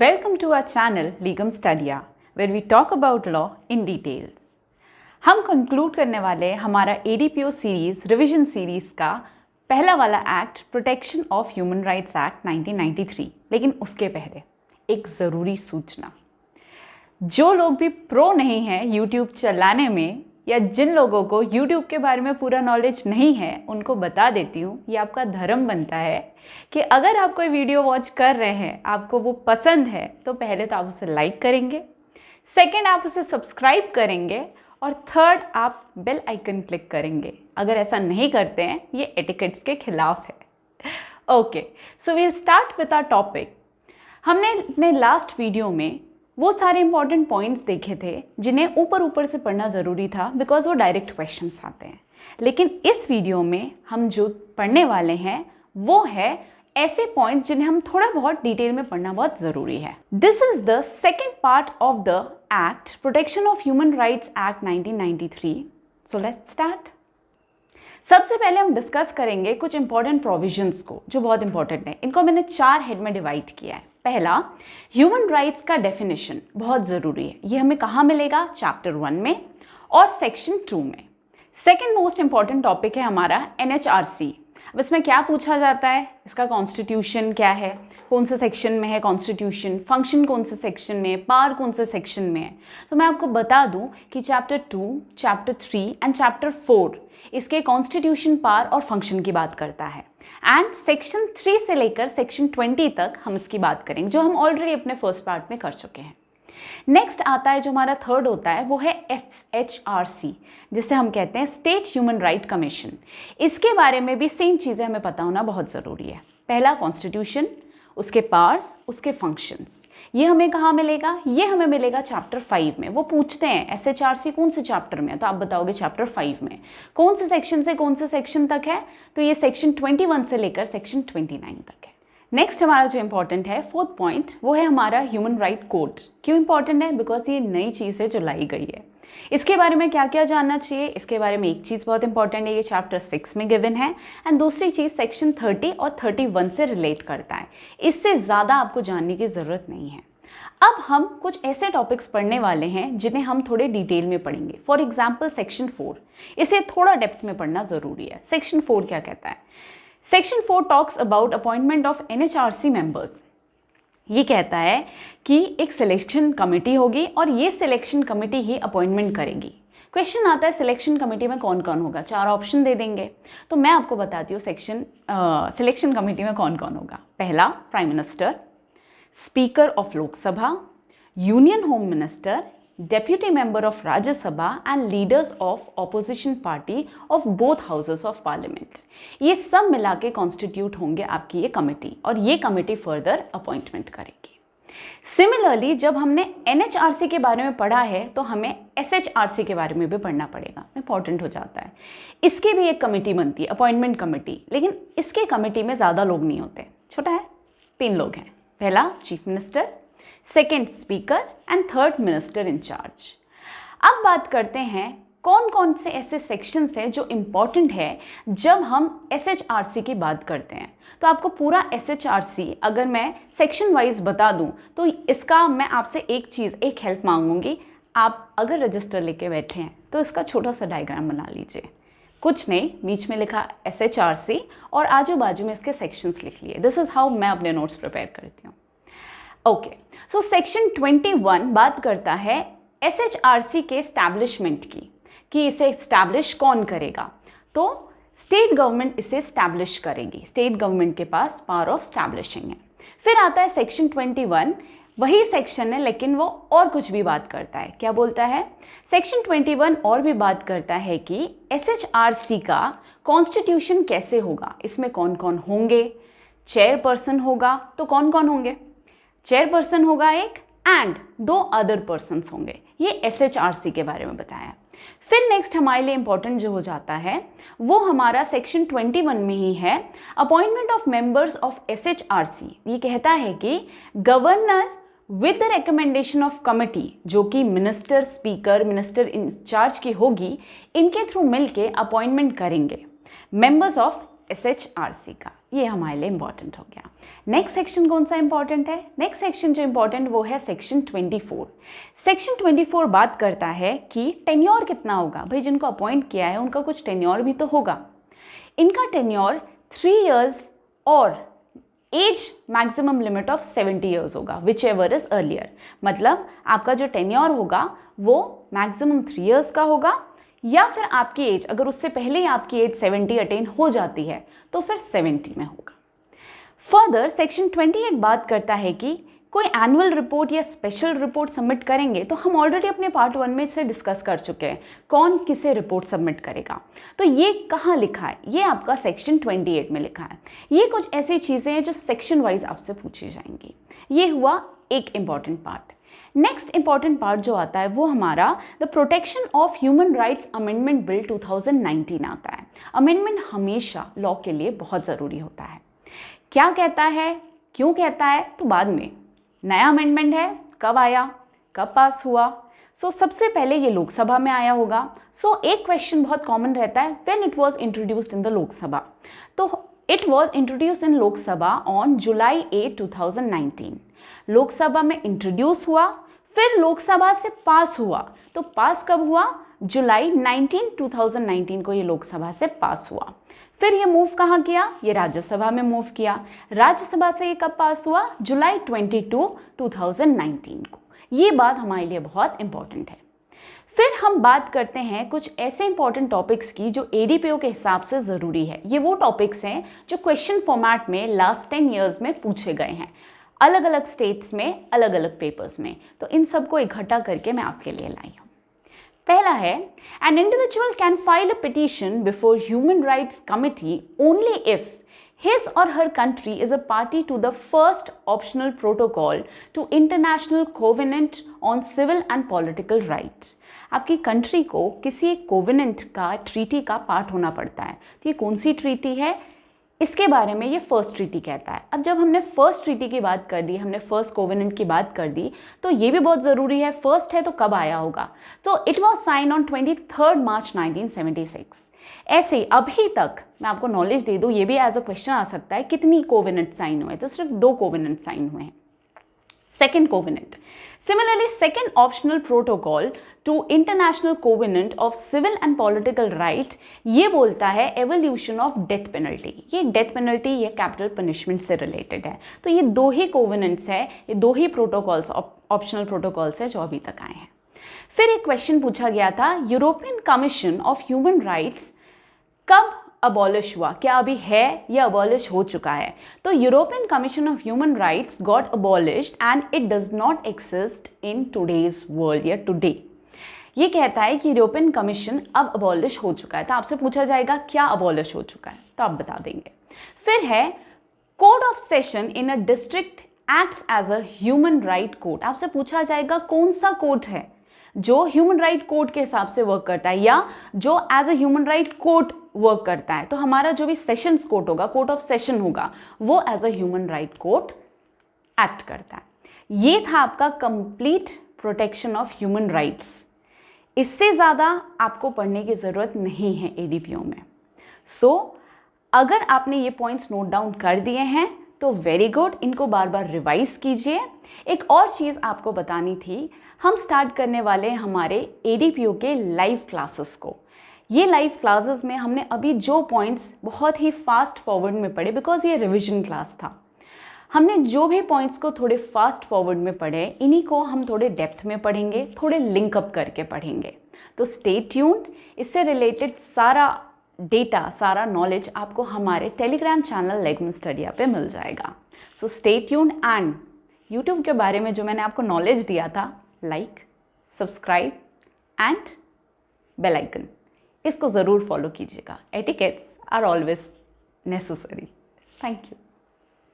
Welcome to our channel Legum Studia, where we talk about law in details. हम conclude करने वाले हमारा ADPO series revision series का पहला वाला act protection of human rights act 1993। लेकिन उसके पहले एक ज़रूरी सूचना, जो लोग भी प्रो नहीं हैं यूट्यूब चलाने में या जिन लोगों को यूट्यूब के बारे में पूरा नॉलेज नहीं है उनको बता देती हूँ, ये आपका धर्म बनता है कि अगर आप कोई वीडियो वॉच कर रहे हैं, आपको वो पसंद है, तो पहले तो आप उसे लाइक करेंगे, सेकंड आप उसे सब्सक्राइब करेंगे और थर्ड आप बेल आइकन क्लिक करेंगे। अगर ऐसा नहीं करते हैं ये एटिकेट्स के खिलाफ है। Okay, so we'll start with our topic. हमने अपने लास्ट वीडियो में वो सारे इंपॉर्टेंट पॉइंट्स देखे थे जिन्हें ऊपर ऊपर से पढ़ना ज़रूरी था बिकॉज वो डायरेक्ट क्वेश्चंस आते हैं। लेकिन इस वीडियो में हम जो पढ़ने वाले हैं वो है ऐसे पॉइंट्स जिन्हें हम थोड़ा बहुत डिटेल में पढ़ना बहुत ज़रूरी है। This is the second part of the act protection of human rights act 1993। So let's start. सबसे पहले हम डिस्कस करेंगे कुछ इंपॉर्टेंट प्रोविजंस को जो बहुत इंपॉर्टेंट है। इनको मैंने 4 हेड में डिवाइड किया है। पहला, ह्यूमन राइट्स का डेफिनेशन बहुत ज़रूरी है। ये हमें कहाँ मिलेगा? चैप्टर 1 में और सेक्शन 2 में। सेकेंड मोस्ट इंपॉर्टेंट टॉपिक है हमारा NHRC। अब इसमें क्या पूछा जाता है? इसका कॉन्स्टिट्यूशन क्या है, कौन से सेक्शन में है कॉन्स्टिट्यूशन, फंक्शन कौन से सेक्शन में है, पावर कौन से सेक्शन में है। तो मैं आपको बता दूं कि चैप्टर 2, चैप्टर 3 एंड चैप्टर 4 इसके कॉन्स्टिट्यूशन, पावर और फंक्शन की बात करता है। एंड सेक्शन 3 से लेकर सेक्शन 20 तक हम इसकी बात करेंगे, जो हम ऑलरेडी अपने फर्स्ट पार्ट में कर चुके हैं। नेक्स्ट आता है जो हमारा थर्ड होता है वो है SHRC, जिसे हम कहते हैं स्टेट ह्यूमन राइट कमीशन। इसके बारे में भी सेम चीज़ें हमें पता होना बहुत ज़रूरी है। पहला कॉन्स्टिट्यूशन, उसके पावर्स, उसके फंक्शंस। ये हमें कहाँ मिलेगा? ये हमें मिलेगा चैप्टर 5 में। वो पूछते हैं SHRC कौन से चैप्टर में है, तो आप बताओगे चैप्टर 5 में। कौन से सेक्शन से कौन से सेक्शन तक है? तो ये सेक्शन 21 से लेकर सेक्शन 29 तक है। नेक्स्ट हमारा जो इंपॉर्टेंट है फोर्थ पॉइंट वो है हमारा ह्यूमन राइट कोड। क्यों इंपॉर्टेंट है? बिकॉज ये नई चीज़ है जो लाई गई है। इसके बारे में क्या क्या जानना चाहिए? इसके बारे में एक चीज़ बहुत इंपॉर्टेंट है, ये चैप्टर 6 में गिवन है। एंड दूसरी चीज़ सेक्शन 30 और 31 से रिलेट करता है। इससे ज़्यादा आपको जानने की ज़रूरत नहीं है। अब हम कुछ ऐसे टॉपिक्स पढ़ने वाले हैं जिन्हें हम थोड़े डिटेल में पढ़ेंगे। फॉर एग्जाम्पल सेक्शन 4, इसे थोड़ा डेप्थ में पढ़ना ज़रूरी है। सेक्शन 4 क्या कहता है? Section 4 talks about appointment of NHRC members. ये कहता है कि एक सिलेक्शन कमेटी होगी और ये सिलेक्शन कमेटी ही अपॉइंटमेंट करेगी। क्वेश्चन आता है सिलेक्शन कमेटी में कौन कौन होगा? 4 ऑप्शन दे देंगे। तो मैं आपको बताती हूँ सिलेक्शन कमेटी में कौन कौन होगा। पहला, prime minister, speaker of Lok Sabha, union home minister, deputy member of Rajya Sabha and leaders of opposition party of both houses of parliament. ये सब मिला के कॉन्स्टिट्यूट होंगे आपकी ये कमेटी और ये कमेटी फर्दर अपॉइंटमेंट करेगी। सिमिलरली जब हमने NHRC के बारे में पढ़ा है तो हमें SHRC के बारे में भी पढ़ना पड़ेगा, इंपॉर्टेंट हो जाता है। इसकी भी एक कमेटी बनती है, अपॉइंटमेंट कमेटी, लेकिन इसके कमेटी में ज़्यादा लोग नहीं होते, छोटा है, 3 लोग हैं। पहला chief minister, second speaker and third minister in charge. अब बात करते हैं कौन कौन से ऐसे सेक्शंस हैं जो इम्पॉर्टेंट है जब हम SHRC की बात करते हैं। तो आपको पूरा SHRC अगर मैं सेक्शन वाइज बता दूं तो इसका मैं आपसे एक हेल्प मांगूंगी। आप अगर रजिस्टर लेके बैठे हैं तो इसका छोटा सा डायग्राम बना लीजिए। कुछ नहीं, बीच में लिखा SHRC और आजू बाजू में इसके सेक्शंस लिख लिए। दिस इज़ हाउ मैं अपने नोट्स प्रिपेयर करती हूँ। ओके, सो सेक्शन 21 बात करता है SHRC के एस्टैब्लिशमेंट की, कि इसे एस्टैब्लिश कौन करेगा। तो स्टेट गवर्नमेंट इसे एस्टैब्लिश करेगी, स्टेट गवर्नमेंट के पास पावर ऑफ एस्टैब्लिशिंग है। फिर आता है सेक्शन 21, वही सेक्शन है लेकिन वो और कुछ भी बात करता है। क्या बोलता है? सेक्शन 21 और भी बात करता है कि SHRC का कॉन्स्टिट्यूशन कैसे होगा, इसमें कौन कौन होंगे। चेयरपर्सन होगा, तो कौन कौन होंगे? चेयरपर्सन होगा एक एंड 2 अदर पर्सन्स होंगे। ये SHRC के बारे में बताया। फिर नेक्स्ट हमारे लिए इंपॉर्टेंट जो हो जाता है वो हमारा सेक्शन 21 में ही है, appointment of members of SHRC। ये कहता है कि governor with the recommendation of committee, जो कि मिनिस्टर, स्पीकर, मिनिस्टर इंचार्ज की होगी, इनके थ्रू मिलके अपॉइंटमेंट करेंगे मेंबर्स ऑफ SHRC का। ये हमारे लिए इंपॉर्टेंट हो गया। नेक्स्ट सेक्शन कौन सा इंपॉर्टेंट है? नेक्स्ट सेक्शन जो इंपॉर्टेंट वो है सेक्शन 24। सेक्शन 24 बात करता है कि टेन्योर कितना होगा। भाई जिनको अपॉइंट किया है उनका कुछ टेन्योर भी तो होगा। इनका टेन्योर 3 years और age maximum limit of 70 years होगा, विच एवर इज अर्लियर। मतलब आपका जो टेन्योर होगा वो मैक्सिमम 3 years का होगा, या फिर आपकी एज अगर उससे पहले ही आपकी एज 70 अटेन हो जाती है तो फिर 70 में होगा। फर्दर सेक्शन 28 बात करता है कि कोई एनुअल रिपोर्ट या स्पेशल रिपोर्ट सबमिट करेंगे, तो हम ऑलरेडी अपने पार्ट 1 में से डिस्कस कर चुके हैं कौन किसे रिपोर्ट सबमिट करेगा। तो ये कहाँ लिखा है? ये आपका सेक्शन 28 में लिखा है। ये कुछ ऐसी चीज़ें हैं जो सेक्शन वाइज आपसे पूछी जाएंगी। ये हुआ एक important part. Next important part जो आता है वो हमारा the protection of human rights amendment bill 2019 आता है। अमेंडमेंट हमेशा लॉ के लिए बहुत ज़रूरी होता है। क्या कहता है, क्यों कहता है, तो बाद में। नया अमेंडमेंट है, कब आया, कब पास हुआ? सबसे पहले ये लोकसभा में आया होगा। एक क्वेश्चन बहुत कॉमन रहता है, when it was introduced in the Lok Sabha. तो it was introduced in Lok Sabha on July 8, 2019। Lok Sabha में इंट्रोड्यूस हुआ, फिर लोकसभा से पास हुआ। तो पास कब हुआ? जुलाई 19, 2019 को ये लोकसभा से पास हुआ। फिर ये मूव कहाँ किया? ये राज्यसभा में मूव किया। राज्यसभा से ये कब पास हुआ? जुलाई 22, 2019 को। ये बात हमारे लिए बहुत इंपॉर्टेंट है। फिर हम बात करते हैं कुछ ऐसे इंपॉर्टेंट टॉपिक्स की जो ADPO के हिसाब से ज़रूरी है। ये वो टॉपिक्स हैं जो क्वेश्चन फॉर्मेट में लास्ट 10 years में पूछे गए हैं, अलग अलग स्टेट्स में, अलग अलग पेपर्स में। तो इन सबको इकट्ठा करके मैं आपके लिए लाई हूँ। पहला है, an individual can file a petition before human rights committee only if his or her country is a party to the first optional protocol to International Covenant on Civil and Political Rights। आपकी country को किसी एक covenant का, treaty का part होना पड़ता है। तो ये कौन सी ट्रीटी है, इसके बारे में ये फर्स्ट ट्रीटी कहता है। अब जब हमने फर्स्ट ट्रीटी की बात कर दी, हमने फर्स्ट कोवेनेंट की बात कर दी, तो ये भी बहुत ज़रूरी है, फर्स्ट है तो कब आया होगा। तो इट वॉज साइन ऑन 23 मार्च 1976। ऐसे अभी तक मैं आपको नॉलेज दे दूँ, ये भी एज अ क्वेश्चन आ सकता है, कितनी कोवेनेंट साइन हुए? तो सिर्फ 2 कोवेनेंट साइन हुए हैं। Second covenant, similarly second optional protocol to international covenant of civil and political right, ये बोलता है एवोल्यूशन ऑफ डेथ पेनल्टी। ये डेथ पेनल्टी, ये कैपिटल पनिशमेंट से रिलेटेड है। तो ये 2 ही कोवेनेंट्स है, ये 2 ही प्रोटोकॉल्स, ऑप्शनल प्रोटोकॉल्स है जो अभी तक आए हैं। फिर एक क्वेश्चन पूछा गया था, European commission of human rights कब अबॉलिश हुआ? क्या अभी है या अबॉलिश हो चुका है? तो European commission of human rights got abolished and it does not exist in today's world या टुडे। ये कहता है कि यूरोपियन कमीशन अब अबॉलिश हो चुका है। तो आपसे पूछा जाएगा क्या अबॉलिश हो चुका है, तो आप बता देंगे। फिर है, code of session in a district acts as a human right code. आपसे पूछा जाएगा कौन सा कोड है जो ह्यूमन राइट कोड के हिसाब से वर्क करता है या जो as a human right code work करता है। तो हमारा जो भी सेशंस कोर्ट होगा, कोर्ट ऑफ सेशन होगा, वो as a human right court act करता है। ये था आपका complete protection of human rights. इससे ज़्यादा आपको पढ़ने की ज़रूरत नहीं है ADPO में। अगर आपने ये पॉइंट्स नोट डाउन कर दिए हैं तो वेरी गुड, इनको बार बार रिवाइज कीजिए। एक और चीज़ आपको बतानी थी, हम स्टार्ट करने वाले हमारे ADPO के लाइव क्लासेस को। ये लाइव क्लासेस में हमने अभी जो पॉइंट्स बहुत ही फास्ट फॉरवर्ड में पढ़े, बिकॉज ये रिवीजन क्लास था, हमने जो भी पॉइंट्स को थोड़े फास्ट फॉरवर्ड में पढ़े, इन्हीं को हम थोड़े डेप्थ में पढ़ेंगे, थोड़े लिंकअप करके पढ़ेंगे। तो स्टे ट्यून्ड, इससे रिलेटेड सारा डेटा, सारा नॉलेज आपको हमारे टेलीग्राम चैनल लेगमन स्टडिया पे मिल जाएगा। So stay tuned and YouTube के बारे में जो मैंने आपको नॉलेज दिया था, like, subscribe and bell icon, इसको ज़रूर फॉलो कीजिएगा। Etiquettes are always necessary. Thank you.